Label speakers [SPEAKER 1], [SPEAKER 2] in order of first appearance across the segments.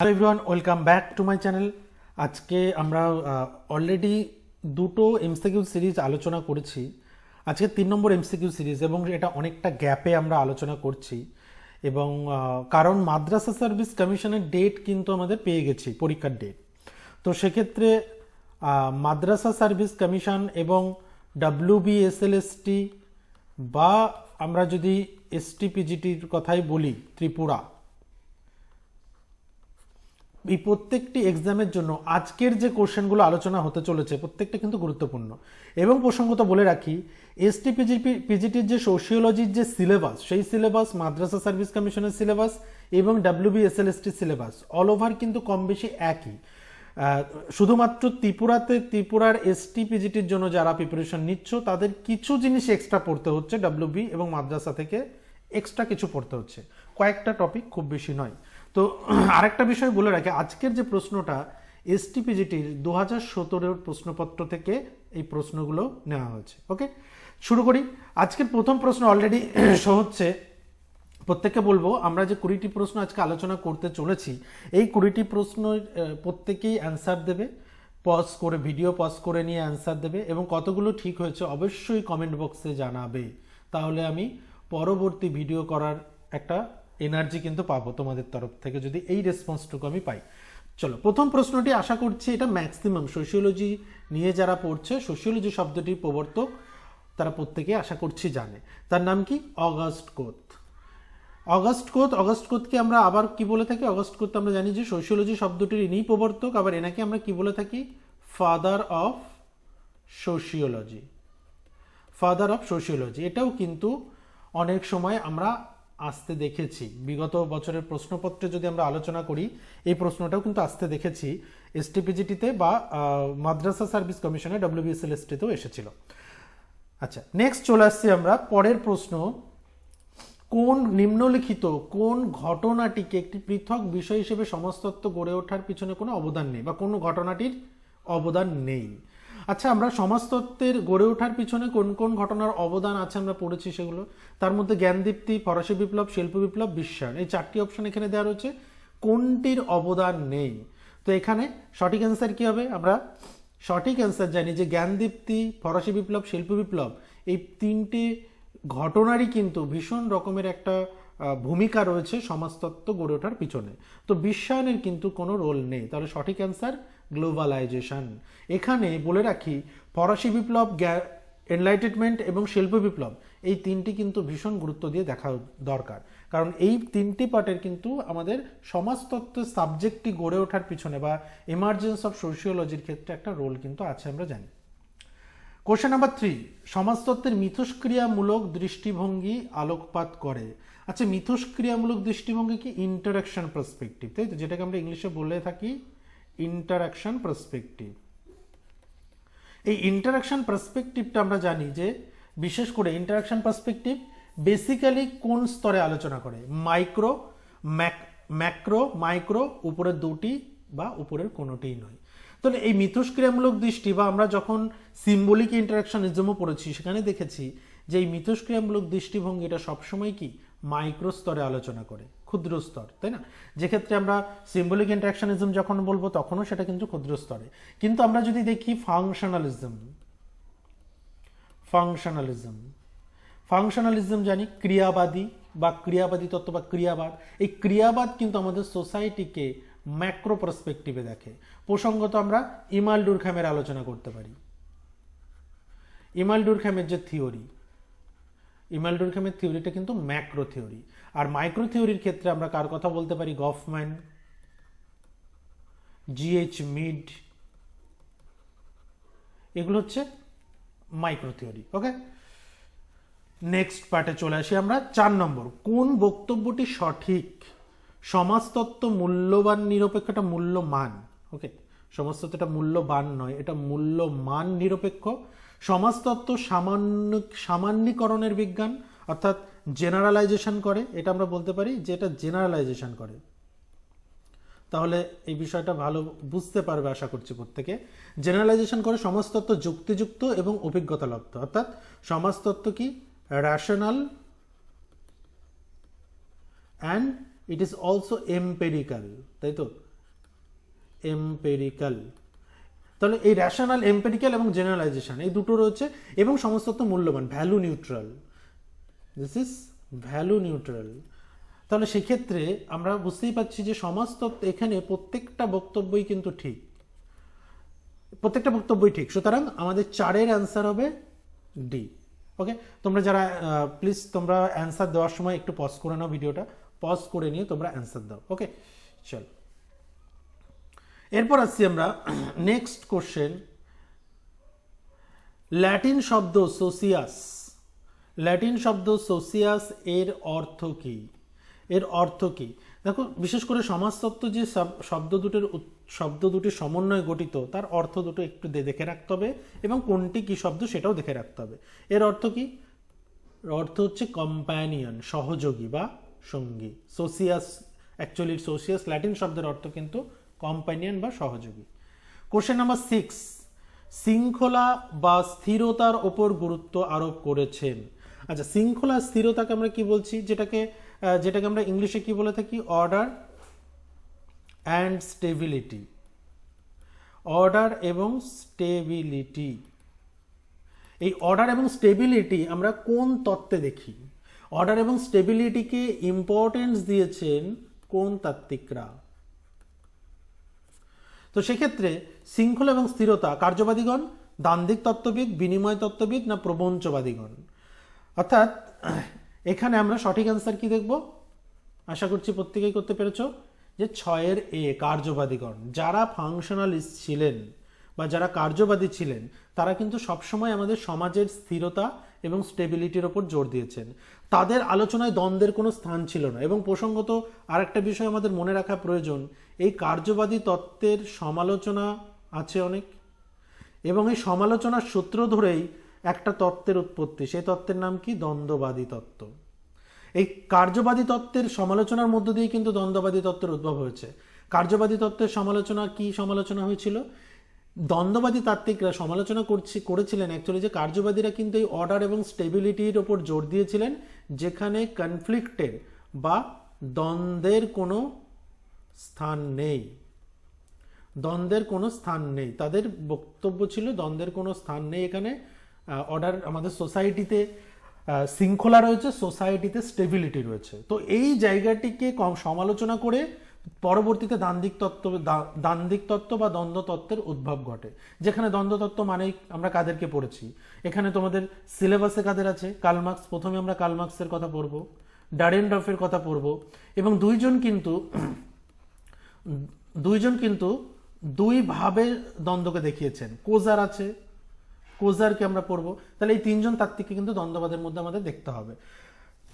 [SPEAKER 1] Hello everyone, welcome back to my channel. আজকে আমরা already দুটো এমসিকিউ সিরিজ আলোচনা করেছি। আজকে 3 নম্বর এমসিকিউ সিরিজ এবং এটা অনেকটা গ্যাপে আমরা আলোচনা করছি এবং কারণ মাদ্রাসা সার্ভিস কমিশনের ডেট কিন্তু আমাদের পেয়ে গেছি, পরীক্ষার ডেট। তো সেক্ষেত্রে মাদ্রাসা সার্ভিস কমিশন এবং WBSLST বা আমরা যদি STPGTর কথাই বলি, ত্রিপুরা, এই প্রত্যেকটি এক্সামের জন্য আজকের যে কোশ্চেনগুলো আলোচনা হতে চলেছে প্রত্যেকটা কিন্তু গুরুত্বপূর্ণ। এবং প্রসঙ্গত বলে রাখি, পিজিটির যে সোশিওলজির যে সিলেবাস, সেই সিলেবাস মাদ্রাসা সার্ভিস কমিশনের সিলেবাস এবং WBSLST সিলেবাস অল ওভার কিন্তু কম বেশি একই। শুধুমাত্র ত্রিপুরার STPGTর জন্য যারা প্রিপারেশন নিচ্ছ তাদের কিছু জিনিস এক্সট্রা পড়তে হচ্ছে, WB এবং মাদ্রাসা থেকে এক্সট্রা কিছু পড়তে হচ্ছে, কয়েকটা টপিক, খুব বেশি নয়। তো আরেকটা বিষয় বলে রাখি, আজকের যে প্রশ্নটা STPGTর 2017 প্রশ্নপত্র থেকে এই প্রশ্নগুলো নেওয়া হয়েছে। ওকে, শুরু করি। আজকের প্রথম প্রশ্ন অলরেডি হচ্ছে, প্রত্যেককে বলবো আমরা যে 20টি প্রশ্ন আজকে আলোচনা করতে চলেছি, এই 20টি প্রশ্ন প্রত্যেকেই অ্যান্সার দেবে, পজ করে, ভিডিও পজ করে নিয়ে অ্যান্সার দেবে এবং কতগুলো ঠিক হয়েছে অবশ্যই কমেন্ট বক্সে জানাবে। তাহলে আমি পরবর্তী ভিডিও করার একটা এনার্জি কিন্তু পাবো তোমাদের তরফ থেকে, যদি এই রেসপন্সটুকু আমি পাই। চলো, প্রথম প্রশ্নটি আশা করছি এটা ম্যাক্সিমাম সোশিওলজি নিয়ে যারা পড়ছে, সোশিওলজি শব্দটির প্রবর্তক তারা প্রত্যেকে আশা করছি জানে। তার নাম কি? অগাস্ট কোত। অগাস্ট কোতকে আমরা আবার কি বলে থাকি? অগাস্ট কোত আমরা জানি যে সোশিওলজি শব্দটির ইনিই প্রবর্তক, আবার এনাকে আমরা কি বলে থাকি? Father of sociology. Father of sociology, এটাও কিন্তু অনেক সময় আমরা আসতে দেখেছি। বিগত বছরের প্রশ্নপত্রে যদি আমরা আলোচনা করি, এই প্রশ্নটাও কিন্তু আসতে দেখেছি STPGTতে বা মাদ্রাসা সার্ভিস কমিশনে WBSLSTতেও এসেছিল। আচ্ছা, নেক্সট চলে আসছি আমরা পরের প্রশ্ন। কোন নিম্নলিখিত কোন ঘটনাটিকে একটি পৃথক বিষয় হিসেবে সমাজতত্ত্ব গড়ে ওঠার পিছনে কোনো অবদান নেই, বা কোনো ঘটনাটির অবদান নেই? আচ্ছা, আমরা সমাজতত্ত্বের গড়ে ওঠার পিছনে কোন কোন ঘটনার অবদান আছে আমরা পড়েছি সেগুলো। তার মধ্যে জ্ঞানদীপ্তি, ফরাসি বিপ্লব, শিল্প বিপ্লব, বিশ্বায়ন, এই 4টি অপশন এখানে দেওয়া রয়েছে। কোনটির অবদান নেই? তো এখানে সঠিক অ্যান্সার কি হবে? আমরা সঠিক অ্যান্সার জানি যে জ্ঞানদীপ্তি, ফরাসি বিপ্লব, শিল্প বিপ্লব, এই 3টি ঘটনারই কিন্তু ভীষণ রকমের একটা ভূমিকা রয়েছে সমাজতত্ত্ব গড়ে ওঠার পিছনে। তো বিশ্বায়নের কিন্তু কোনো রোল নেই। তাহলে সঠিক অ্যান্সার গ্লোবালাইজেশন। এখানে বলে রাখি, ফরাসি বিপ্লব, এনলাইটেনমেন্ট এবং শিল্প বিপ্লব, এই 3টি কিন্তু ভীষণ গুরুত্ব দিয়ে দেখা দরকার, কারণ এই 3টি পার্টের কিন্তু আমাদের সমাজতত্ত্বের সাবজেক্টটি গড়ে ওঠার পিছনে বা এমার্জেন্স অফ সোশিওলজির ক্ষেত্রে একটা রোল কিন্তু আছে, আমরা জানি। কোশ্চেন নাম্বার 3, সমাজতত্ত্বের মিথস্ক্রিয়ামূলক দৃষ্টিভঙ্গি আলোকপাত করে। আচ্ছা, মিথস্ক্রিয়ামূলক দৃষ্টিভঙ্গি কি? ইন্টারাকশন পার্সপেক্টিভ, তাই তো, যেটাকে আমরা ইংলিশে বলে থাকি ইন্টারাকশন পার্সপেক্টিভ। এই ইন্টারাকশন পার্সপেক্টিভটা আমরা জানি যে বিশেষ করে ইন্টারাকশন পার্সপেক্টিভ বেসিক্যালি কোন স্তরে আলোচনা করে? মাইক্রো, ম্যাক্রো, মাইক্রো, উপরের দুটি বা উপরের কোনোটিই নয়। তাহলে এই মিথস্ক্রিয়ামূলক দৃষ্টি, বা আমরা যখন সিম্বলিক ইন্টারাকশনিজমও পড়েছি সেখানে দেখেছি যে এই মিথস্ক্রিয়ামূলক দৃষ্টিভঙ্গিটা সবসময় কি মাইক্রো স্তরে আলোচনা করে, ক্ষুদ্র স্তর, তাই না? যেক্ষেত্রে আমরা সিম্বলিক ইন্টারাকশনিজম যখন বলবো তখনও সেটা কিন্তু ক্ষুদ্র স্তরে। কিন্তু আমরা যদি দেখি ফাংশনালিজম জানি ক্রিয়াবাদী বা ক্রিয়াবাদী তত্ত্ব বা ক্রিয়াবাদ। এই ক্রিয়াবাদ কিন্তু আমাদের সোসাইটিকে ম্যাক্রো পার্সপেক্টিভে দেখে। প্রসঙ্গত আমরা ইমাল ডুরখামের আলোচনা করতে পারি। ইমাল ডুরখামের যে থিওরি, ইমাল ডুরখামের থিওরিটা কিন্তু ম্যাক্রো থিওরি। আর মাইক্রো থিওরির ক্ষেত্রে আমরা কার কথা বলতে পারি? গফম্যান, GH মিড, এগুলো হচ্ছে মাইক্রো থিওরি। ওকে, নেক্সট পার্টে চলে আসি আমরা। 4 নম্বর, কোন বক্তব্যটি সঠিক? সমাজতত্ত্ব মূল্যবান নিরপেক্ষ, এটা মূল্যমান। ওকে, সমাজতত্ত্ব এটা মূল্যবান নয়, এটা মূল্যমান নিরপেক্ষ। সমাজতত্ত্ব সামান্যীকরণের বিজ্ঞান, অর্থাৎ জেনারেলাইজেশন করে, এটা আমরা বলতে পারি যে এটা জেনারেলাইজেশন করে। তাহলে এই বিষয়টা ভালো বুঝতে পারবে আশা করছি প্রত্যেকে। জেনারেলাইজেশন করে। সমাজতত্ত্ব যুক্তিযুক্ত এবং অভিজ্ঞতালব্ধ, অর্থাৎ সমাজতত্ত্ব কি? Rational and it is also empirical, তাই তো? এম্পেরিক্যাল। তাহলে এই রেশনাল, এম্পেরিক্যাল এবং জেনারেলাইজেশন এই দুটো রয়েছে, এবং সমস্ত তথ্য মূল্যবান, value neutral. This is value neutral. তাহলে সেক্ষেত্রে আমরা বুঝতেই পারছি যে সমাজ তত্ত্ব এখানে প্রত্যেকটা বক্তব্যই কিন্তু ঠিক, প্রত্যেকটা বক্তব্যই ঠিক। সুতরাং আমাদের 4-এর অ্যান্সার হবে ডি। ওকে, তোমরা যারা প্লিজ তোমরা অ্যান্সার দেওয়ার সময় একটু পজ করে নাও, ভিডিওটা পজ করে নিয়ে তোমরা অ্যান্সার দাও। ওকে, চল এরপর আসছি আমরা নেক্সট কোশ্চেন। ল্যাটিন শব্দ সোসিয়াস, ল্যাটিন শব্দ সোসিয়াস এর অর্থ কি? এর অর্থ কি? দেখো, বিশেষ করে সমাজতত্ত্ব যে শব্দ দুটির সমন্বয়ে গঠিত, তার অর্থ দুটো একটু দেখে রাখতে হবে, এবং কোনটি কি শব্দ সেটাও দেখে রাখতে হবে। এর অর্থ কি? অর্থ হচ্ছে কম্প্যানিয়ন, সহযোগী বা সঙ্গী। সোসিয়াস, অ্যাকচুয়ালি সোসিয়াস ল্যাটিন শব্দের অর্থ কিন্তু কম্প্যানিয়ন বা সহযোগী। কোশ্চেন নাম্বার 6, শৃঙ্খলা বা স্থিরতার ওপর গুরুত্ব আরোপ করেছেন। আচ্ছা, শৃঙ্খলা স্থিরতাকে আমরা কি বলছি? যেটাকে আমরা ইংলিশে কি বলে থাকি? Order and stability. অর্ডার এবং স্টেবিলিটি, এই অর্ডার এবং স্টেবিলিটি আমরা কোন তত্ত্বে দেখি? অর্ডার এবং স্টেবিলিটিকে ইম্পর্টেন্স দিয়েছেন কোন তাত্ত্বিকরা? তো সেক্ষেত্রে শৃঙ্খলা এবং স্থিরতা কার্যবাদীগণ, দ্বান্দ্বিক তত্ত্ববিদ, বিনিময় তত্ত্ববিদ, না প্রবঞ্চবাদীগণ? অর্থাৎ এখানে আমরা সঠিক অ্যান্সার কি দেখব? আশা করছি প্রত্যেকেই করতে পেরেছ, যে 6-এর এ, কার্যবাদীগণ। যারা ফাংশনালিস্ট ছিলেন বা যারা কার্যবাদী ছিলেন, তারা কিন্তু সবসময় আমাদের সমাজের স্থিরতা এবং স্টেবিলিটির ওপর জোর দিয়েছেন। তাদের আলোচনায় দ্বন্দ্বের কোনো স্থান ছিল না। এবং প্রসঙ্গত আরেকটা বিষয় আমাদের মনে রাখা প্রয়োজন, এই কার্যবাদী তত্ত্বের সমালোচনা আছে অনেক, এবং এই সমালোচনার সূত্র ধরেই একটা তত্ত্বের উৎপত্তি। সেই তত্ত্বের নাম কি? দ্বন্দ্ববাদী তত্ত্ব। এই কার্যবাদী তত্ত্বের সমালোচনার মধ্য দিয়ে কিন্তু দ্বন্দ্ববাদী তত্ত্বের উদ্ভব হয়েছে। কার্যবাদী তত্ত্বের সমালোচনা কি সমালোচনা হয়েছিল? দ্বন্দ্ববাদী তাত্ত্বিকরা সমালোচনা করেছিলেন অ্যাকচুয়ালি যে কার্যবাদীরা কিন্তু এই অর্ডার এবং স্টেবিলিটির ওপর জোর দিয়েছিলেন, যেখানে কনফ্লিক্টের বা দ্বন্দ্বের কোনো স্থান নেই। দ্বন্দ্বের কোনো স্থান নেই, তাদের বক্তব্য ছিল দ্বন্দ্বের কোনো স্থান নেই এখানে। অর্ডার, আমাদের সোসাইটিতে শৃঙ্খলা রয়েছে, সোসাইটিতে স্টেবিলিটি রয়েছে। তো এই জায়গাটিকে কম সমালোচনা করে পরবর্তীতে দ্বান্দ্বিক তত্ত্ব বা দ্বন্দ্ব তত্ত্বের উদ্ভব ঘটে, যেখানে দ্বন্দ্ব তত্ত্ব মানেই আমরা কাদেরকে পড়েছি? এখানে তোমাদের সিলেবাসে কাদের আছে? Karl Marx. প্রথমে আমরা কার্ল মার্কসের কথা পড়বো, ডারেনডর্ফের কথা পড়বো, এবং দুইজন কিন্তু দুইভাবে দ্বন্দ্বকে দেখিয়েছেন। কোজার আছে, কোজারকে আমরা পড়বো। তাহলে এই 3জন তাত্ত্বিককে কিন্তু দ্বন্দ্ববাদের মধ্যে আমাদের দেখতে হবে।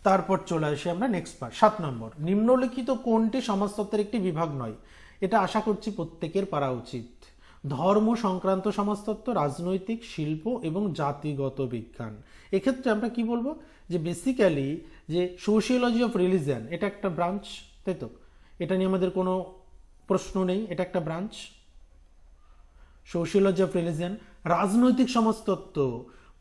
[SPEAKER 1] তারপর চলে আসি আমরা নেক্সট পার্ট, 7 নম্বর। নিম্নলিখিত কোনটি সমাজতত্ত্বের একটি বিভাগ নয়? এটা আশা করছি প্রত্যেকের পারা উচিত। ধর্ম সংক্রান্ত সমাজতত্ত্ব, রাজনৈতিক, শিল্প এবং জাতিগত বিজ্ঞান। এক্ষেত্রে আমরা কি বলবো? যে বেসিক্যালি যে সোশিওলজি অফ রিলিজিয়ান, এটা একটা ব্রাঞ্চ, তাই তো? এটা নিয়ে আমাদের কোনো প্রশ্ন নেই, এটা একটা ব্রাঞ্চ, সোশিওলজি অফ রিলিজিয়ান। রাজনৈতিক সমাজতত্ত্ব,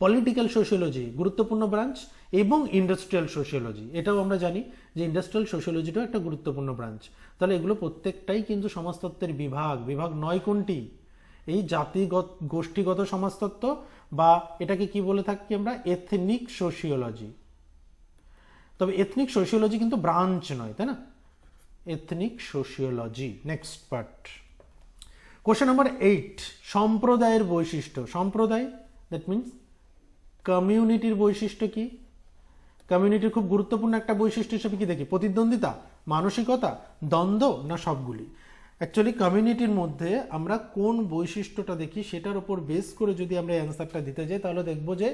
[SPEAKER 1] পলিটিক্যাল সোশিওলজি গুরুত্বপূর্ণ ব্রাঞ্চ, এবং ইন্ডাস্ট্রিয়াল সোশিওলজি, এটাও আমরা জানি যে ইন্ডাস্ট্রিয়াল সোশিওলজিটাও একটা গুরুত্বপূর্ণ ব্রাঞ্চ। তাহলে এগুলো প্রত্যেকটাই কিন্তু সমাজতত্ত্বের বিভাগ। বিভাগ নয় কোনটি? এই জাতিগত, গোষ্ঠীগত সমাজতত্ত্ব, বা এটাকে কি বলে থাকি আমরা? Ethnic sociology. তবে এথনিক সোশিওলজি কিন্তু ব্রাঞ্চ নয়, তাই না? Ethnic sociology. Next part, question number 8, সম্প্রদায়ের বৈশিষ্ট্য। সম্প্রদায়, দ্যাট মিনস কমিউনিটির বৈশিষ্ট্য কি? কমিউনিটির খুব গুরুত্বপূর্ণ একটা বৈশিষ্ট্য হিসেবে কি দেখি? প্রতিদ্বন্দ্বিতা, মানসিকতা, দ্বন্দ্ব, না সবগুলি? অ্যাকচুয়ালি কমিউনিটির মধ্যে আমরা কোন বৈশিষ্ট্যটা দেখি সেটার উপর বেস করে যদি আমরা অ্যান্সারটা দিতে যাই, তাহলে দেখব যে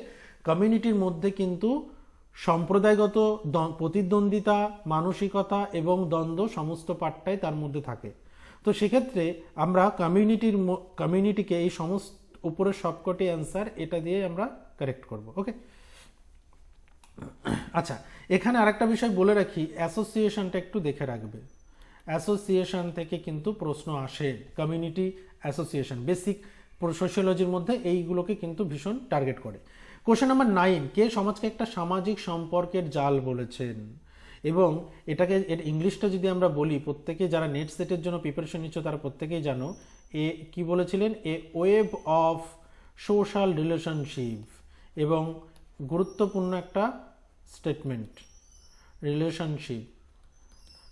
[SPEAKER 1] কমিউনিটির মধ্যে কিন্তু সম্প্রদায়গত প্রতিদ্বন্দ্বিতা, মানসিকতা এবং দ্বন্দ্ব সমস্ত পার্টটাই তার মধ্যে থাকে। তো সেক্ষেত্রে আমরা কমিউনিটিকে এই সমস্ত উপরের সবকটি অ্যান্সার এটা দিয়ে আমরা কারেক্ট করব। ওকে, আচ্ছা, এখানে আরেকটা বিষয় বলে রাখি, অ্যাসোসিয়েশনটা একটু দেখে রাখবে। অ্যাসোসিয়েশন থেকে কিন্তু প্রশ্ন আসে, কমিউনিটি অ্যাসোসিয়েশন, বেসিক সোশিওলজির মধ্যে এইগুলোকে কিন্তু ভীষণ টার্গেট করে। কোশ্চেন নাম্বার 9, কে সমাজকে একটা সামাজিক সম্পর্কের জাল বলেছেন? এবং এটাকে এর ইংলিশটা যদি আমরা বলি, প্রত্যেকে যারা নেট সেটের জন্য প্রিপারেশন নিচ্ছ তারা প্রত্যেকেই জানো, কি বলেছিলেন, এ ওয়েভ অফ সোশ্যাল রিলেশনশিপ, এবং গুরুত্বপূর্ণ একটা স্টেটমেন্ট, রিলেশনশিপ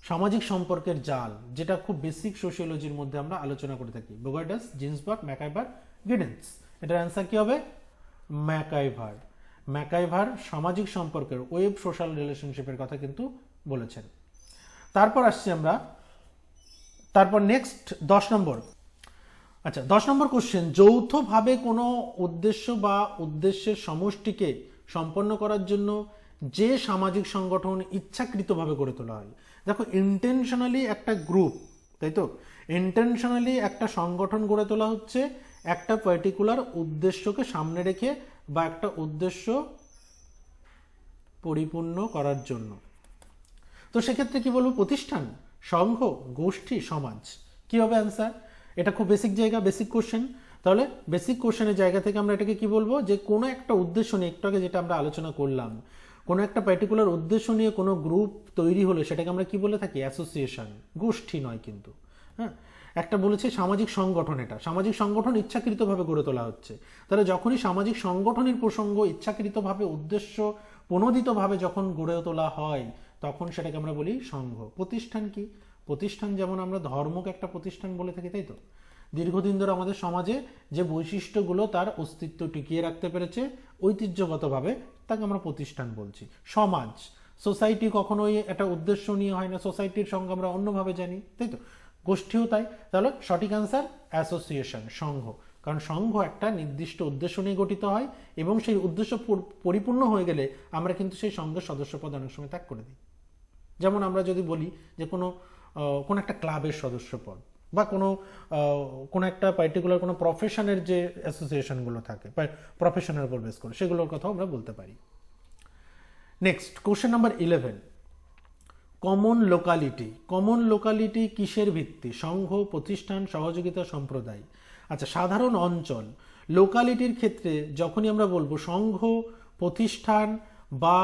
[SPEAKER 1] সামাজিক সম্পর্কের জাল, যেটা খুব বেসিক সোশিওলজির মধ্যে আমরা আলোচনা করে থাকি। বোগার্ডাস, জিন্সবার্গ, ম্যাকাইভার, গিডেন্স। এটার অ্যান্সার কি হবে? ম্যাকাইভার। ম্যাকাইভার সামাজিক সম্পর্কের ওয়েব সোশ্যাল রিলেশনশিপের কথা কিন্তু বলেছেন। তারপর আসছি আমরা, তারপর নেক্সট 10 নম্বর। আচ্ছা, 10 নম্বর কোশ্চেন, যৌথভাবে কোনো উদ্দেশ্য বা উদ্দেশ্যের সমষ্টিকে সম্পন্ন করার জন্য যে সামাজিক সংগঠন ইচ্ছাকৃতভাবে গড়ে তোলা হয়। দেখো, ইন্টেনশনালি একটা গ্রুপ, তাই তো, ইন্টেনশনালি একটা সংগঠন গড়ে তোলা হচ্ছে একটা পার্টিকুলার উদ্দেশ্যকে সামনে রেখে বা একটা উদ্দেশ্য পরিপূর্ণ করার জন্য। তো সেক্ষেত্রে কি বলবো? প্রতিষ্ঠান, সংঘ, গোষ্ঠী, সমাজ। কি হবে অ্যান্সার? এটা খুব বেসিক জায়গা, বেসিক কোশ্চেন। তাহলে বেসিক কোশ্চেনের জায়গা থেকে আমরা এটাকে কি বলবো, যে কোনো একটা উদ্দেশ্য নিয়ে, একটু আগে যেটা আমরা আলোচনা করলাম, কোনো একটা পার্টিকুলার উদ্দেশ্য নিয়ে কোনো গ্রুপ তৈরি হলে সেটাকে আমরা কি বলে থাকি? অ্যাসোসিয়েশন, গোষ্ঠী নয় কিন্তু। হ্যাঁ, একটা বলেছে সামাজিক সংগঠন, এটা সামাজিক সংগঠন ইচ্ছাকৃতভাবে গড়ে তোলা হচ্ছে। তাহলে যখনই সামাজিক সংগঠনের প্রসঙ্গ ইচ্ছাকৃতভাবে, উদ্দেশ্য প্রণোদিতভাবে যখন গড়ে তোলা হয়, তখন সেটাকে আমরা বলি সংঘ। প্রতিষ্ঠান কি? প্রতিষ্ঠান যেমন আমরা ধর্মকে একটা প্রতিষ্ঠান বলে থাকি, তাই তো, দীর্ঘদিন ধরে আমাদের সমাজে যে বৈশিষ্ট্যগুলো তার অস্তিত্ব টিকিয়ে রাখতে পেরেছে ঐতিহ্যগতভাবে, তাকে আমরা প্রতিষ্ঠান বলছি। সমাজ, সোসাইটি কখনোই একটা উদ্দেশ্য নিয়ে হয় না, সোসাইটির সঙ্গে আমরা অন্যভাবে জানি, তাই তো। গোষ্ঠীও তাই। তাহলে সঠিক আনসার অ্যাসোসিয়েশন, সংঘ। কারণ সংঘ একটা নির্দিষ্ট উদ্দেশ্য নিয়ে গঠিত হয়, এবং সেই উদ্দেশ্য পরিপূর্ণ হয়ে গেলে আমরা কিন্তু সেই সংঘের সদস্যপদ অনেক সময় ত্যাগ করে দিই। যেমন আমরা যদি বলি যে কোনো একটা ক্লাবের সদস্যপদ, বা কোনো একটা পার্টিকুলার কোনো প্রফেশনের যে অ্যাসোসিয়েশনগুলো থাকে, প্রফেশনের উপর বেস করে, সেগুলোর কথাও আমরা বলতে পারি। Next question number 11, common locality. Common locality কিসের ভিত্তি? সংঘ, প্রতিষ্ঠান, সহযোগিতা, সম্প্রদায়। আচ্ছা, সাধারণ অঞ্চল। লোকালিটির ক্ষেত্রে যখনই আমরা বলবো সংঘ, প্রতিষ্ঠান বা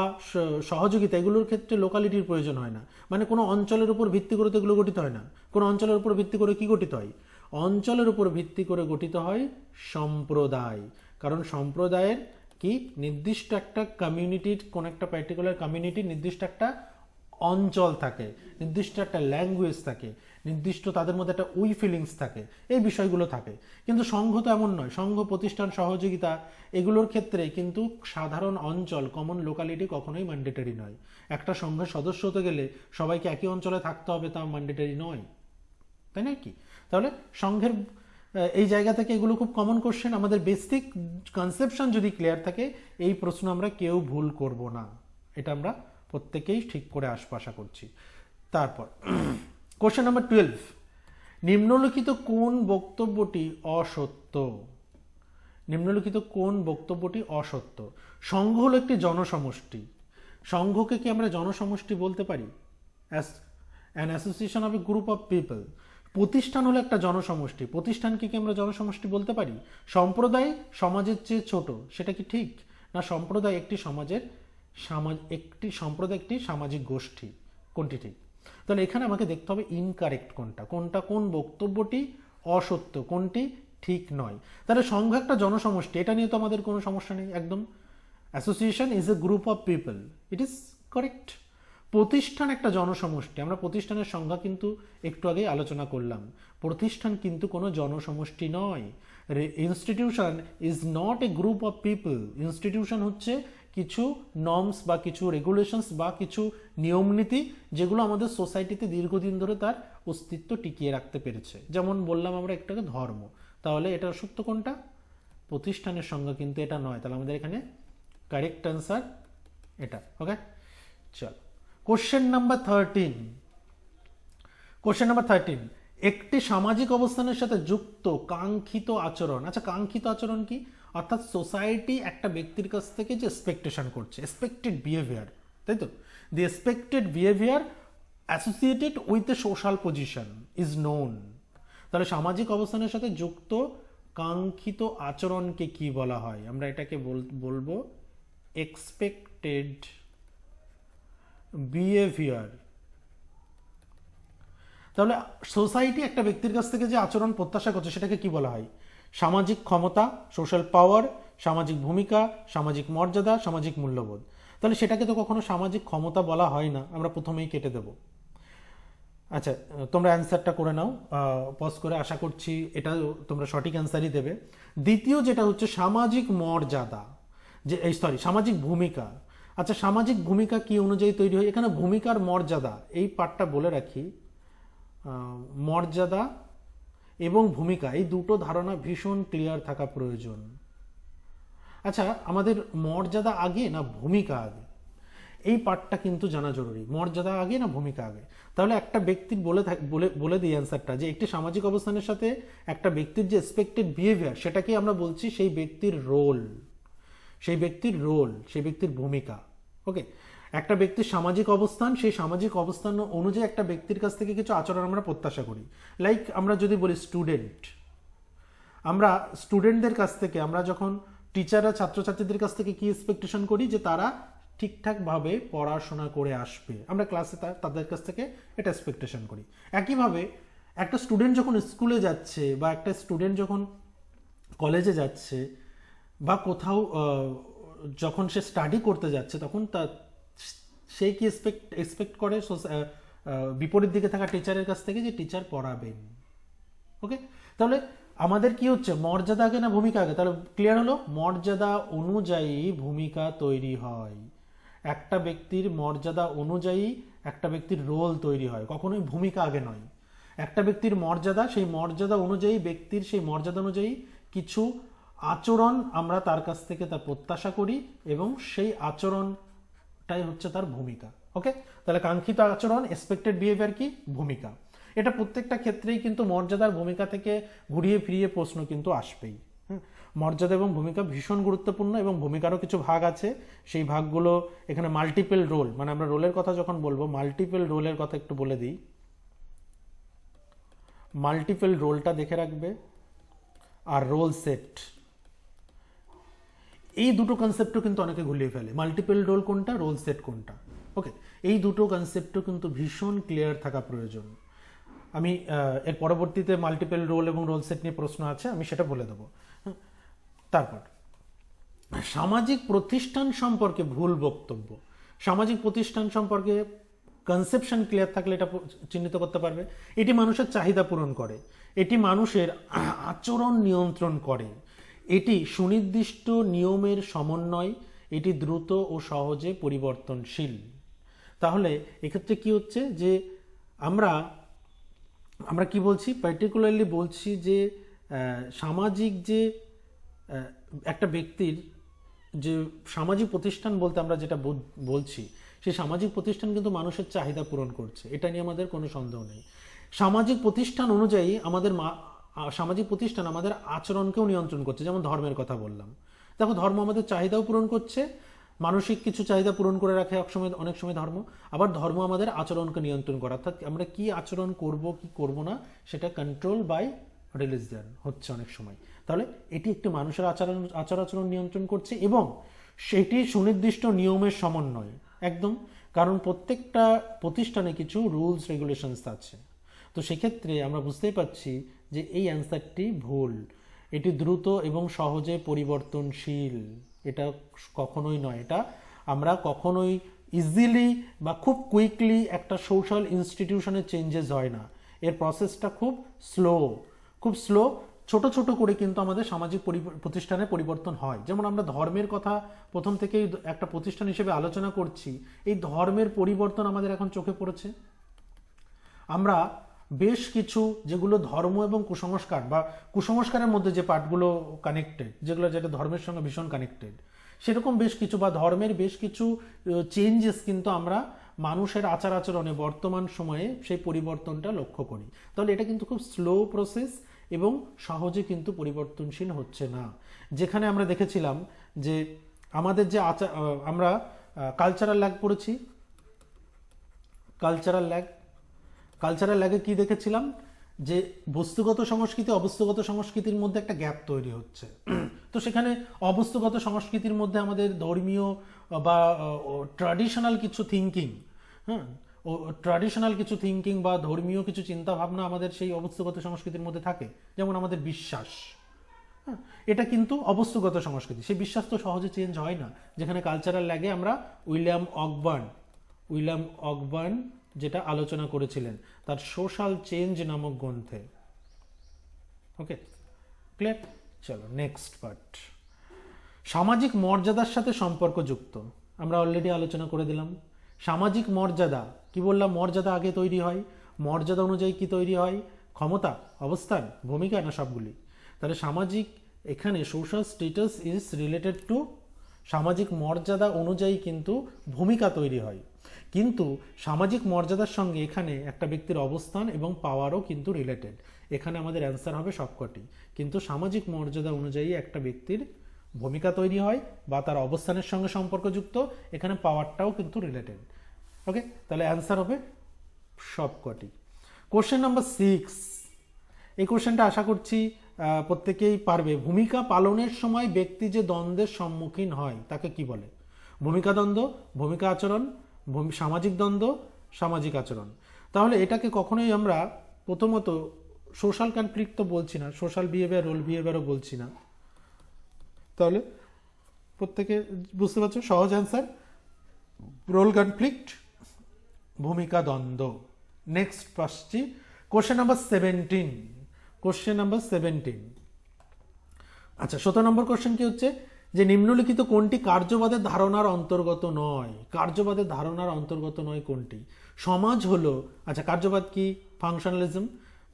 [SPEAKER 1] সহযোগিতা, এগুলোর ক্ষেত্রে লোকালিটির প্রয়োজন হয় না। মানে কোনো অঞ্চলের উপর ভিত্তি করে তো এগুলো গঠিত হয় না। কোনো অঞ্চলের উপর ভিত্তি করে কি গঠিত হয়? অঞ্চলের উপর ভিত্তি করে গঠিত হয় সম্প্রদায়। কারণ সম্প্রদায়ের কি নির্দিষ্ট একটা কমিউনিটির, কোন একটা পার্টিকুলার কমিউনিটির নির্দিষ্ট একটা অঞ্চল থাকে, নির্দিষ্ট একটা ল্যাঙ্গুয়েজ থাকে, নির্দিষ্ট তাদের মধ্যে একটা উই ফিলিংস থাকে, এই বিষয়গুলো থাকে। কিন্তু সংঘ তো এমন নয়। সংঘ, প্রতিষ্ঠান, সহযোগিতা এগুলোর ক্ষেত্রে কিন্তু সাধারণ অঞ্চল, কমন লোকালিটি কখনোই ম্যান্ডেটরি নয়। একটা সংঘের সদস্য হতে গেলে সবাইকে একই অঞ্চলে থাকতে হবে, তা ম্যান্ডেটরি নয়, তাই না কি? তাহলে সংঘের এই জায়গা থেকে এগুলো খুব কমন কোশ্চেন। আমাদের বেসিক কনসেপশন যদি ক্লিয়ার থাকে, এই প্রশ্ন আমরা কেউ ভুল করব না। এটা আমরা প্রত্যেকেই ঠিক করে আসবো আশা করছি। তারপর কোশ্চেন নাম্বার 12, নিম্নলিখিত কোন বক্তব্যটি অসত্য? নিম্নলিখিত কোন বক্তব্যটি অসত্য? সংঘ হলো একটি জনসমষ্টি। সংঘকে কি আমরা জনসমষ্টি বলতে পারি? As an association of A group of people. প্রতিষ্ঠান হলো একটা জনসমষ্টি। প্রতিষ্ঠানকে কি আমরা জনসমষ্টি বলতে পারি? সম্প্রদায় সমাজের চেয়ে ছোট, সেটা কি ঠিক? না সম্প্রদায় একটি সমাজের একটি সম্প্রদায় একটি সামাজিক গোষ্ঠী, কোনটি ঠিক? তাহলে এখানে আমাকে দেখতে হবে ইনকারেক্ট কোনটা, কোন বক্তব্যটি অসত্য, কোনটি ঠিক নয়। তাহলে সংঘ একটা জনসমষ্টি, এটা নিয়ে তো আমাদের কোনো সমস্যা নেই একদম। Association is a group of people, it is correct. প্রতিষ্ঠান একটা জনসমষ্টি, আমরা প্রতিষ্ঠানের সংজ্ঞা কিন্তু একটু আগেই আলোচনা করলাম। প্রতিষ্ঠান কিন্তু কোনো জনসমষ্টি নয়। Institution is not a group of people. Institution হচ্ছে কিছু নর্মস বা কিছু রেগুলেশনস বা কিছু নিয়মনীতি, যেগুলো আমাদের সোসাইটিতে দীর্ঘদিন ধরে তার অস্তিত্ব টিকিয়ে রাখতে পেরেছে। যেমন বললাম আমরা একটু আগে ধর্ম, তাহলে এটা সত্য কোনটা? প্রতিষ্ঠানের সংজ্ঞা কিন্তু এটা নয়। তাহলে আমাদের এখানে কারেক্ট অ্যান্সার এটা। ওকে, চল কোশ্চেন নাম্বার 13। কোশ্চেন নাম্বার 13, একটি সামাজিক অবস্থানের সাথে যুক্ত কাঙ্ক্ষিত আচরণ। আচ্ছা, কাঙ্ক্ষিত আচরণ কি? অর্থাৎ সোসাইটি একটা ব্যক্তির কাছ থেকে যে এক্সপেকটেশন করছে, এক্সপেক্টেড বিহেভিয়ার, তাই তো। The expected behaviour associated with a social position is known. তাহলে সামাজিক অবস্থানের সাথে যুক্ত কাঙ্ক্ষিত আচরণকে কি বলা হয়? আমরা এটাকে বলবো এক্সপেক্টেড বিহেভিয়ার। তাহলে সোসাইটি একটা ব্যক্তির কাছ থেকে যে আচরণ প্রত্যাশা করছে সেটাকে কি বলা হয়? সামাজিক ক্ষমতা, সোশ্যাল পাওয়ার, সামাজিক ভূমিকা, সামাজিক মর্যাদা, সামাজিক মূল্যবোধ। তাহলে সেটাকে তো কখনো সামাজিক ক্ষমতা বলা হয় না, আমরা প্রথমেই কেটে দেব। আচ্ছা, তোমরা অ্যান্সারটা করে নাও পজ করে, আশা করছি এটা তোমরা সঠিক অ্যান্সারই দেবে। দ্বিতীয় যেটা হচ্ছে সামাজিক মর্যাদা, যে এই সামাজিক ভূমিকা। আচ্ছা, সামাজিক ভূমিকা কি অনুযায়ী তৈরি হয়? এখানে ভূমিকার মর্যাদা এই পার্টটা বলে রাখি। মর্যাদা এবং ভূমিকা এই দুটো ধারণা ভীষণ ক্লিয়ার থাকা প্রয়োজন। আচ্ছা, আমাদের মর্যাদা আগে না ভূমিকা আগে, এই পার্টটা কিন্তু জানা জরুরি। মর্যাদা আগে না ভূমিকা আগে? তাহলে একটা ব্যক্তির বলে দিই অ্যান্সারটা, যে একটি সামাজিক অবস্থানের সাথে একটা ব্যক্তির যে এক্সপেক্টেড বিহেভিয়ার, সেটাকে আমরা বলছি সেই ব্যক্তির রোল, সেই ব্যক্তির ভূমিকা। ওকে, একটা ব্যক্তির সামাজিক অবস্থান, সেই সামাজিক অবস্থান অনুযায়ী একটা ব্যক্তির কাছ থেকে কিছু আচরণ আমরা প্রত্যাশা করি। লাইক আমরা যদি বলি স্টুডেন্ট, আমরা স্টুডেন্টদের কাছ থেকে, আমরা যখন টিচাররা ছাত্রছাত্রীদের কাছ থেকে কি এক্সপেকটেশন করি? যে তারা ঠিকঠাকভাবে পড়াশোনা করে আসবে, আমরা ক্লাসে তাদের কাছ থেকে এটা এক্সপেকটেশন করি। একইভাবে একটা স্টুডেন্ট যখন স্কুলে যাচ্ছে, বা একটা স্টুডেন্ট যখন কলেজে যাচ্ছে, বা কোথাও যখন সে স্টাডি করতে যাচ্ছে, তখন সে কি এক্সপেক্ট করে বিপরীত দিকে থাকা টিচারের কাছ থেকে, যে টিচার পড়াবেন। ওকে, তাহলে আমাদের কি হচ্ছে? মর্যাদা আগে না ভূমিকা আগে? তাহলে ক্লিয়ার হলো, মর্যাদা অনুযায়ী ভূমিকা তৈরি হয়। একটা ব্যক্তির মর্যাদা অনুযায়ী একটা ব্যক্তির রোল তৈরি হয়, কখনোই ভূমিকা আগে নয়। একটা ব্যক্তির মর্যাদা, সেই মর্যাদা অনুযায়ী ব্যক্তির সেই মর্যাদা অনুযায়ী কিছু আচরণ আমরা তার কাছ থেকে তার প্রত্যাশা করি, এবং সেই আচরণটাই হচ্ছে তার ভূমিকা। ওকে, তাহলে কাঙ্ক্ষিত আচরণ, এক্সপেক্টেড বিহেভিয়ার কি? ভূমিকা। এটা প্রত্যেকটা ক্ষেত্রেই কিন্তু মর্যাদার ভূমিকা থেকে ঘুরিয়ে ফিরিয়ে প্রশ্ন কিন্তু আসবেই। মর্যাদা এবং ভূমিকা ভীষণ গুরুত্বপূর্ণ, এবং ভূমিকারও কিছু ভাগ আছে। সেই ভাগগুলো এখানে মাল্টিপল রোল, মানে আমরা রোলের কথা যখন বলবো, মাল্টিপল রোলের কথা একটু বলে দিই। মাল্টিপল রোলটা দেখে রাখবে, আর রোল সেট, এই দুটো কনসেপ্টও কিন্তু অনেকে ঘুরিয়ে ফেলে। মাল্টিপল রোল কোনটা, রোল সেট কোনটা। ওকে, এই দুটো কনসেপ্টও কিন্তু ভীষণ ক্লিয়ার থাকা প্রয়োজন। আমি এর পরবর্তীতে মাল্টিপল রোল এবং রোল সেট নিয়ে প্রশ্ন আছে, আমি সেটা বলে দেবো। তারপর সামাজিক প্রতিষ্ঠান সম্পর্কে ভুল বক্তব্য। সামাজিক প্রতিষ্ঠান সম্পর্কে কনসেপশন ক্লিয়ার থাকলে এটা চিহ্নিত করতে পারবে। এটি মানুষের চাহিদা পূরণ করে, এটি মানুষের আচরণ নিয়ন্ত্রণ করে, এটি সুনির্দিষ্ট নিয়মের সমন্বয়, এটি দ্রুত ও সহজে পরিবর্তনশীল। তাহলে এক্ষেত্রে কি হচ্ছে? যে আমরা কি বলছি? পার্টিকুলারলি বলছি যে সামাজিক যে একটা ব্যক্তির যে সামাজিক প্রতিষ্ঠান বলতে আমরা যেটা বলছি, সেই সামাজিক প্রতিষ্ঠান কিন্তু মানুষের চাহিদা পূরণ করছে, এটা নিয়ে আমাদের কোনো সন্দেহ নেই। সামাজিক প্রতিষ্ঠান অনুযায়ী সামাজিক প্রতিষ্ঠান আমাদের আচরণকেও নিয়ন্ত্রণ করছে। যেমন ধর্মের কথা বললাম, দেখো ধর্ম আমাদের চাহিদাও পূরণ করছে, মানসিক কিছু চাহিদা পূরণ করে রাখে অনেক সময় ধর্ম। আবার ধর্ম আমাদের আচরণকে নিয়ন্ত্রণ করে, অর্থাৎ আমরা কি আচরণ করব কি করব না সেটা কন্ট্রোল বাই রিলিজিয়ন হচ্ছে অনেক সময়। তাহলে এটি একটি মানুষের আচরণ নিয়ন্ত্রণ করছে, এবং সেটি সুনির্দিষ্ট নিয়মের সমন্বয় একদম। কারণ প্রত্যেকটা প্রতিষ্ঠানে কিছু রুলস রেগুলেশনস আছে। তো সেক্ষেত্রে আমরা বুঝতেই পারছি যে এই অ্যান্সারটি ভুল। এটি দ্রুত এবং সহজে পরিবর্তনশীল, এটা কখনোই নয়। এটা আমরা কখনোই ইজিলি বা খুব কুইকলি একটা সোশ্যাল ইনস্টিটিউশনের চেঞ্জেস হয় না, এর প্রসেসটা খুব স্লো। ছোট ছোট করে কিন্তু আমাদের সামাজিক প্রতিষ্ঠানে পরিবর্তন হয়। যেমন আমরা ধর্মের কথা প্রথম থেকেই একটা প্রতিষ্ঠান হিসেবে আলোচনা করছি, এই ধর্মের পরিবর্তন আমাদের এখন চোখে পড়েছে। আমরা বেশ কিছু যেগুলো ধর্ম এবং কুসংস্কার, বা কুসংস্কারের মধ্যে যে পার্টগুলো কানেক্টেড, যেটা ধর্মের সঙ্গে ভীষণ কানেক্টেড, সেরকম বেশ কিছু বা ধর্মের বেশ কিছু চেঞ্জেস কিন্তু আমরা মানুষের আচার আচরণে বর্তমান সময়ে সেই পরিবর্তনটা লক্ষ্য করি। তাহলে এটা কিন্তু খুব স্লো প্রসেস এবং সহজে কিন্তু পরিবর্তনশীল হচ্ছে না। যেখানে আমরা দেখেছিলাম যে আমাদের যে আমরা কালচারাল ল্যাগ পড়েছি, কালচারাল ল্যাগে কি দেখেছিলাম? যে বস্তুগত সংস্কৃতি অবস্তুগত সংস্কৃতির মধ্যে একটা গ্যাপ তৈরি হচ্ছে। তো সেখানে অবস্তুগত সংস্কৃতির মধ্যে আমাদের ধর্মীয় বা ট্র্যাডিশনাল কিছু থিঙ্কিং হ্যাঁ, ও ট্র্যাডিশনাল কিছু থিঙ্কিং বা ধর্মীয় কিছু চিন্তা ভাবনা আমাদের সেই অবস্থাগত সংস্কৃতির মধ্যে থাকে, যেমন আমাদের বিশ্বাস। হ্যাঁ, এটা কিন্তু অবস্থাগত সংস্কৃতি, সেই বিশ্বাস তো সহজে চেঞ্জ হয় না। যেখানে কালচারাল লাগে আমরা উইলিয়াম অকবার্ন যেটা আলোচনা করেছিলেন তার সোশ্যাল চেঞ্জ নামক গ্রন্থে। ওকে, ক্লিয়ার? চলো নেক্সট পার্ট, সামাজিক মর্যাদার সাথে সম্পর্কযুক্ত। আমরা অলরেডি আলোচনা করে দিলাম সামাজিক মর্যাদা কি বললাম, মর্যাদা আগে তৈরি হয়, মর্যাদা অনুযায়ী কি তৈরি হয়, ক্ষমতা, অবস্থান, ভূমিকা, না সবগুলি। তাহলে সামাজিক, এখানে social status is related to সামাজিক মর্যাদা অনুযায়ী কিন্তু ভূমিকা তৈরি হয়, কিন্তু সামাজিক মর্যাদার সঙ্গে এখানে একটা ব্যক্তির অবস্থান এবং পাওয়ারও কিন্তু রিলেটেড। এখানে আমাদের অ্যান্সার হবে সবকটি, কিন্তু সামাজিক মর্যাদা অনুযায়ী একটা ব্যক্তির ভূমিকা তৈরি হয় বা তার অবস্থানের সঙ্গে সম্পর্কযুক্ত, এখানে পাওয়ারটাও কিন্তু রিলেটেড। ওকে, তাহলে অ্যান্সার হবে সবকটি। কোশ্চেন নাম্বার 6, এই কোশ্চেনটা আশা করছি প্রত্যেকেই পারবে। ভূমিকা পালনের সময় ব্যক্তি যে দ্বন্দ্বের সম্মুখীন হয় তাকে কি বলে? ভূমিকা দ্বন্দ্ব, ভূমিকা আচরণ, সামাজিক দ্বন্দ্ব, সামাজিক আচরণ। তাহলে এটাকে কখনোই আমরা প্রথমত সোশ্যাল কনফ্লিক্ট তো বলছি না, সোশ্যাল বিহেভিয়ার, রোল বিহেভিয়ারও বলছি না। তাহলে প্রত্যেকে বুঝতে পারছো, সহজ অ্যান্সার রোল কনফ্লিক্ট, ভূমিকা দ্বন্দ্ব। নেক্সট আসছি কোশ্চেন নাম্বার 17। কোশ্চেন নাম্বার 17, আচ্ছা 17 নম্বর কোশ্চেন কি হচ্ছে যে নিম্নলিখিত কোনটি কার্যবাদের ধারণার অন্তর্গত নয়? কার্যবাদের ধারণার অন্তর্গত নয় কোনটি? সমাজ হলো, আচ্ছা কার্যবাদ কি? ফাংশনালিজম,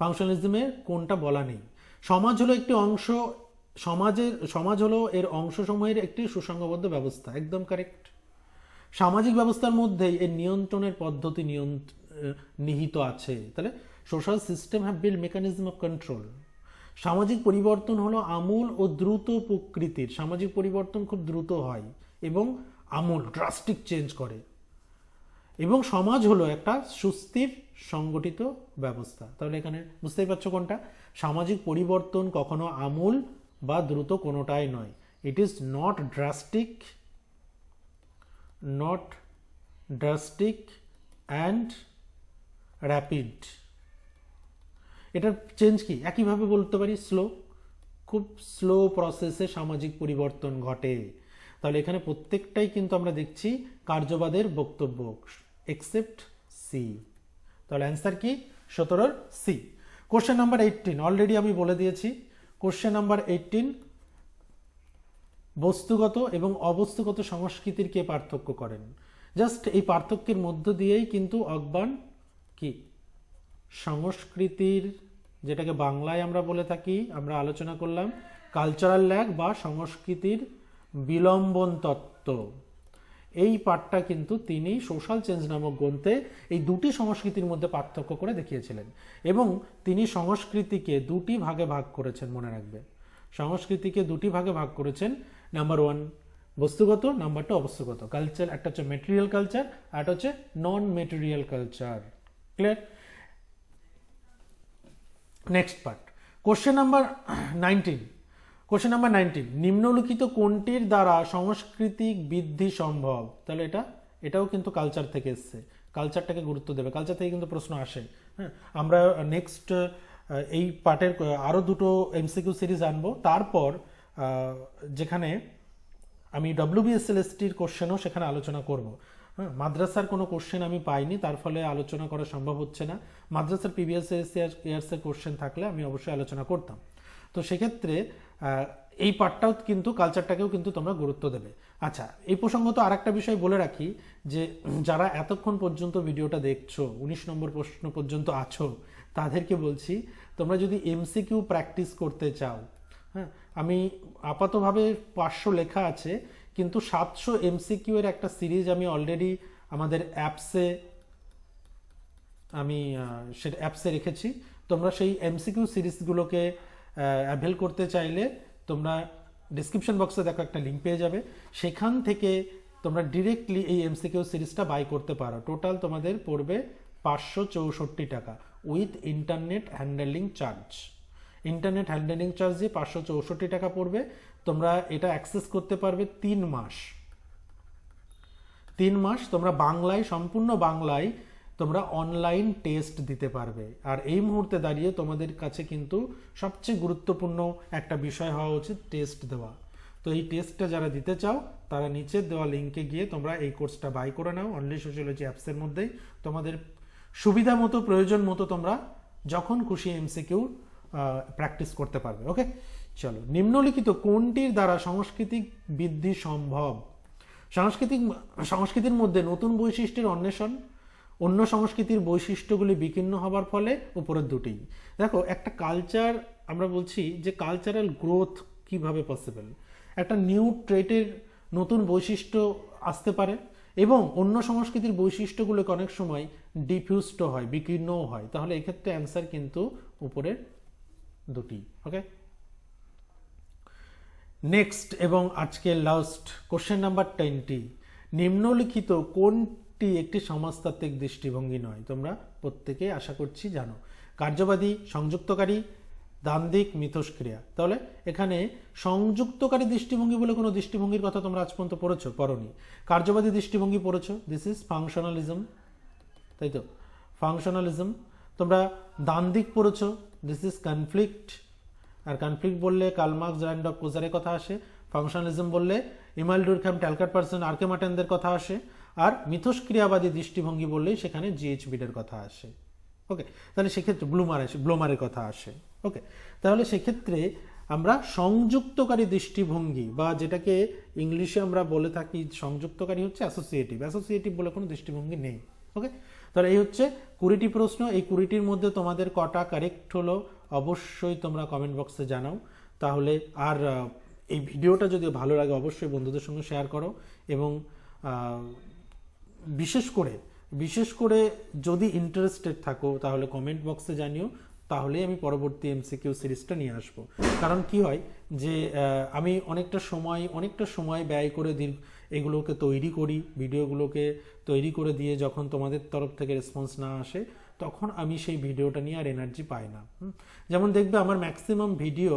[SPEAKER 1] ফাংশনালিজমের কোনটা বলা নেই। সমাজ হলো একটি অংশ, সমাজ হলো এর অংশসমূহের একটি সুসংবদ্ধ ব্যবস্থা, একদম কারেক্ট। সামাজিক ব্যবস্থার মধ্যেই এর নিয়ন্ত্রণের পদ্ধতি নিহিত আছে। তাহলে social system have build mechanism of control. সামাজিক পরিবর্তন হলো আমূল ও দ্রুত প্রকৃতির, সামাজিক পরিবর্তন খুব দ্রুত হয় এবং আমূল ড্রাস্টিক চেঞ্জ করে, এবং সমাজ হলো একটা সুস্থির সংগঠিত ব্যবস্থা। তাহলে এখানে বুঝতেই পারছো কোনটা, সামাজিক পরিবর্তন কখনো আমূল বা দ্রুত কোনোটাই নয়। It is not drastic and rapid. এটার চেঞ্জ কি একইভাবে বলতে পারি, স্লো, খুব স্লো প্রসেসে সামাজিক পরিবর্তন ঘটে। তাহলে এখানে প্রত্যেকটাই কিন্তু আমরা দেখছি কার্যবাদের বক্তব্য, এক্সেপ্ট সি। তাহলে অ্যান্সার কি? 17 সি। কোশ্চেন নাম্বার 18 অলরেডি আমি বলে দিয়েছি। কোশ্চেন নাম্বার 18, বস্তুগত এবং অবস্তুগত সংস্কৃতির কে পার্থক্য করেন? জাস্ট এই পার্থক্যের মধ্য দিয়েই কিন্তু অকবার্ন কি সংস্কৃতির, যেটাকে বাংলায় আমরা বলে থাকি, আমরা আলোচনা করলাম কালচারাল ল্যাগ বা সংস্কৃতির বিলম্বন তত্ত্ব, এই পার্টটা কিন্তু তিনি সোশ্যাল চেঞ্জ নামক গ্রন্থে এই দুটি সংস্কৃতির মধ্যে পার্থক্য করে দেখিয়েছিলেন। এবং তিনি সংস্কৃতিকে দুটি ভাগে ভাগ করেছেন, মনে রাখবে, সংস্কৃতিকে দুটি ভাগে ভাগ করেছেন। নাম্বার 1 বস্তুগত, নাম্বার 2 অবস্তুগত। কালচার একটা হচ্ছে মেটেরিয়াল কালচার, আর একটা হচ্ছে non material culture. Clear? Next part, question number 19। Question number 19, নিম্নলিখিত কোনটির দ্বারা সাংস্কৃতিক বৃদ্ধি সম্ভব? তাহলে এটাও কিন্তু কালচার থেকে এসছে, কালচারটাকে গুরুত্ব দেবে, কালচার থেকে কিন্তু প্রশ্ন আসে। হ্যাঁ, আমরা নেক্সট এই পার্টের আরও দুটো এমসিকিউ সিরিজ আনবো, তারপর যেখানে আমি WBSLSTর কোশ্চেনও সেখানে আলোচনা করব। হ্যাঁ, মাদ্রাসার কোনো কোশ্চেন আমি পাইনি, তার ফলে আলোচনা করা সম্ভব হচ্ছে না। মাদ্রাসার প্রিভিয়াস ইয়ার্সের কোশ্চেন থাকলে আমি অবশ্যই আলোচনা করতাম। তো সেক্ষেত্রে এই পার্টটাও কিন্তু, কালচারটাকেও কিন্তু তোমরা গুরুত্ব দেবে। আচ্ছা, এই প্রসঙ্গত আর একটা বিষয় বলে রাখি, যে যারা এতক্ষণ পর্যন্ত ভিডিওটা দেখছো, 19 নম্বর প্রশ্ন পর্যন্ত আছো, তাদেরকে বলছি তোমরা যদি এমসিকিউ প্র্যাকটিস করতে চাও, হ্যাঁ, আমি আপাতভাবে 500 লেখা আছে, কিন্তু 700 এমসিকিউ এর একটা সিরিজ আমি অলরেডি আমাদের অ্যাপসে রেখেছি। তোমরা সেই এমসিকিউ সিরিজগুলোকে অ্যাভেল করতে চাইলে তোমরা ডিসক্রিপশন বক্সে দেখো একটা লিঙ্ক পেয়ে যাবে, সেখান থেকে তোমরা ডিরেক্টলি এই এমসিকিউ সিরিজটা বাই করতে পারো। টোটাল তোমাদের পড়বে 564 টাকা with internet handling charge. Internet handling charge দিয়ে 564 টাকা পড়বে। তোমরা এটা অ্যাক্সেস করতে পারবে 3 মাস। 3 মাস তোমরা বাংলায়, সম্পূর্ণ বাংলায় তোমরা অনলাইন টেস্ট দিতে পারবে। আর এই মুহূর্তে দাঁড়িয়ে তোমাদের কাছে কিন্তু সবচেয়ে গুরুত্বপূর্ণ একটা বিষয় হওয়া উচিত টেস্ট দেওয়া। তো এই টেস্টটা যারা দিতে চাও তারা নিচে দেওয়া লিঙ্কে গিয়ে তোমরা এই কোর্সটা বাই করে নাও অনলি সোশিওলজি অ্যাপসের মধ্যেই। তোমাদের সুবিধা মতো, প্রয়োজন মতো তোমরা যখন খুশি এমসিকিউ প্র্যাকটিস করতে পারবে। ওকে, চলো। নিম্নলিখিত কোনটির দ্বারা সাংস্কৃতিক বৃদ্ধি সম্ভব? সংস্কৃতির মধ্যে নতুন বৈশিষ্ট্যের অন্বেষণ, অন্য সংস্কৃতির বৈশিষ্ট্যগুলি বিকীর্ণ হবার ফলে, উপরের দুটি। দেখো, একটা কালচার, আমরা বলছি যে কালচারাল গ্রোথ কিভাবে পসিবল, একটা নিউ ট্রেটের নতুন বৈশিষ্ট্য আসতে পারে এবং অন্য সংস্কৃতির বৈশিষ্ট্যগুলোকে অনেক সময় ডিফিউজড হয়, বিকীর্ণও হয়। তাহলে এক্ষেত্রে অ্যান্সার কিন্তু উপরের দুটি। ওকে, নেক্সট এবং আজকের লাস্ট কোশ্চেন নাম্বার 20, নিম্নলিখিত কোনটি একটি সমাজতাত্ত্বিক দৃষ্টিভঙ্গি নয়? তোমরা প্রত্যেকেই আশা করছি জানো। কার্যবাদী, সংযুক্তকারী, দ্বান্দ্বিক, মিথস্ক্রিয়া। তাহলে এখানে সংযুক্তকারী দৃষ্টিভঙ্গি বলে কোনো দৃষ্টিভঙ্গির কথা তোমরা আজ পর্যন্ত পড়েছো? পড়োনি। কার্যবাদী দৃষ্টিভঙ্গি পড়েছো, দিস ইজ ফাংশনালিজম, তাই তো, ফাংশনালিজম। তোমরা দ্বান্দ্বিক পড়েছো, দিস ইজ কনফ্লিক্ট। আর কনফ্লিক্ট বললে কার্ল মার্কস, র্যান্ডল্ফ কোজারের কথা আসে। ফাংশনালিজম বললে ইমানুয়েল ডুরখাম, ট্যালকাট পারসন, আর্কেমাটেনদের কথা আসে। আর মিথস্ক্রিয়াবাদী দৃষ্টিভঙ্গি বললেই সেখানে জিএইচ বিডের কথা আসে। ওকে, তাহলে সেক্ষেত্রে ব্লুমারের কথা আসে। ওকে, তাহলে সেক্ষেত্রে আমরা সংযুক্তকারী দৃষ্টিভঙ্গি, বা যেটাকে ইংলিশে আমরা বলে থাকি সংযুক্তকারী, হচ্ছে অ্যাসোসিয়েটিভ বলে কোনো দৃষ্টিভঙ্গি নেই। ওকে, তাহলে এই হচ্ছে 20টি প্রশ্ন। এই 20টির মধ্যে তোমাদের কটা কারেক্ট হলো অবশ্যই তোমরা কমেন্ট বক্সে জানাও। তাহলে আর এই ভিডিওটা যদি ভালো লাগে অবশ্যই বন্ধুদের সঙ্গে শেয়ার করো এবং বিশেষ করে যদি ইন্টারেস্টেড থাকো তাহলে কমেন্ট বক্সে জানিও, তাহলেই আমি পরবর্তী এমসিকিউ সিরিজটা নিয়ে আসবো। কারণ কি হয় যে আমি অনেকটা সময় ব্যয় করে এগুলোকে তৈরি করি, ভিডিওগুলোকে তৈরি করে দিয়ে যখন তোমাদের তরফ থেকে রেসপন্স না আসে তখন আমি সেই ভিডিওটা নিয়ে আর এনার্জি পাই না। যেমন দেখবে আমার ম্যাক্সিমাম ভিডিও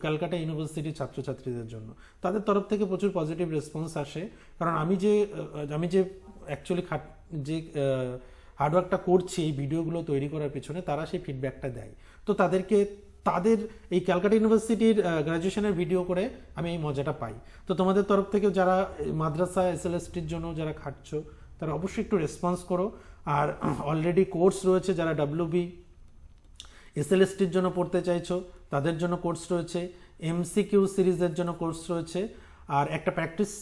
[SPEAKER 1] ক্যালকাটা ইউনিভার্সিটির ছাত্রছাত্রীদের জন্য, তাদের তরফ থেকে প্রচুর পজিটিভ রেসপন্স আসে। কারণ আমি যে অ্যাকচুয়ালি যে হার্ডওয়ার্কটা করছি এই ভিডিওগুলো তৈরি করার পিছনে, তারা সেই ফিডব্যাকটা দেয়। তো তাদের এই ক্যালকাটা ইউনিভার্সিটির গ্র্যাজুয়েশনের ভিডিও করে আমি এই মজাটা পাই। তো তোমাদের তরফ থেকে যারা মাদ্রাসা এসএলএসটির জন্য যারা খাটছো তারা অবশ্যই একটু রেসপন্স করো। আর অলরেডি কোর্স রয়েছে, যারা WB এসএলএসটির জন্য পড়তে চাইছো তাদের জন্য কোর্স রয়েছে, এমসিকিউ সিরিজের জন্য কোর্স রয়েছে। আর একটা প্র্যাকটিস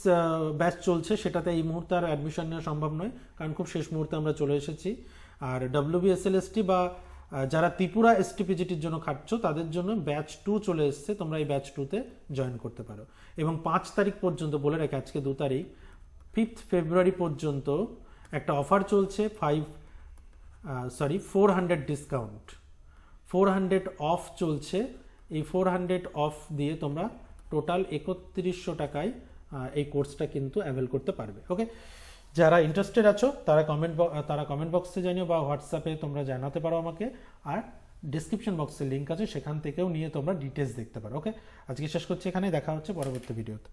[SPEAKER 1] ব্যাচ চলছে, সেটাতে এই মুহূর্তে আর অ্যাডমিশন নেওয়া সম্ভব নয়, কারণ খুব শেষ মুহূর্তে আমরা চলে এসেছি। আর WB SLST বা যারা ত্রিপুরা STPGTর জন্য খাটছো তাদের জন্য ব্যাচ 2 চলে এসছে, তোমরা এই ব্যাচ 2তে জয়েন করতে পারো। এবং 5 তারিখ পর্যন্ত, বলে রাখি আজকে 2 তারিখ, 5 ফেব্রুয়ারি পর্যন্ত একটা অফার চলছে, 400 ডিসকাউন্ট, 400 অফ চলছে। এই 400 অফ দিয়ে তোমরা টোটাল 3100 টাকায় এই কোর্সটা কিন্তু অ্যাভেল করতে পারবে। ওকে, যারা ইন্টারেস্টেড আছো তারা কমেন্ট বক্সে জানিও বা হোয়াটসঅ্যাপে তোমরা জানাতে পারো আমাকে। আর ডিসক্রিপশন বক্সে লিঙ্ক আছে, সেখান থেকেও নিয়ে তোমরা ডিটেলস দেখতে পারো। ওকে, আজকে শেষ করছি এখানে, দেখা হচ্ছে পরবর্তী ভিডিওতে।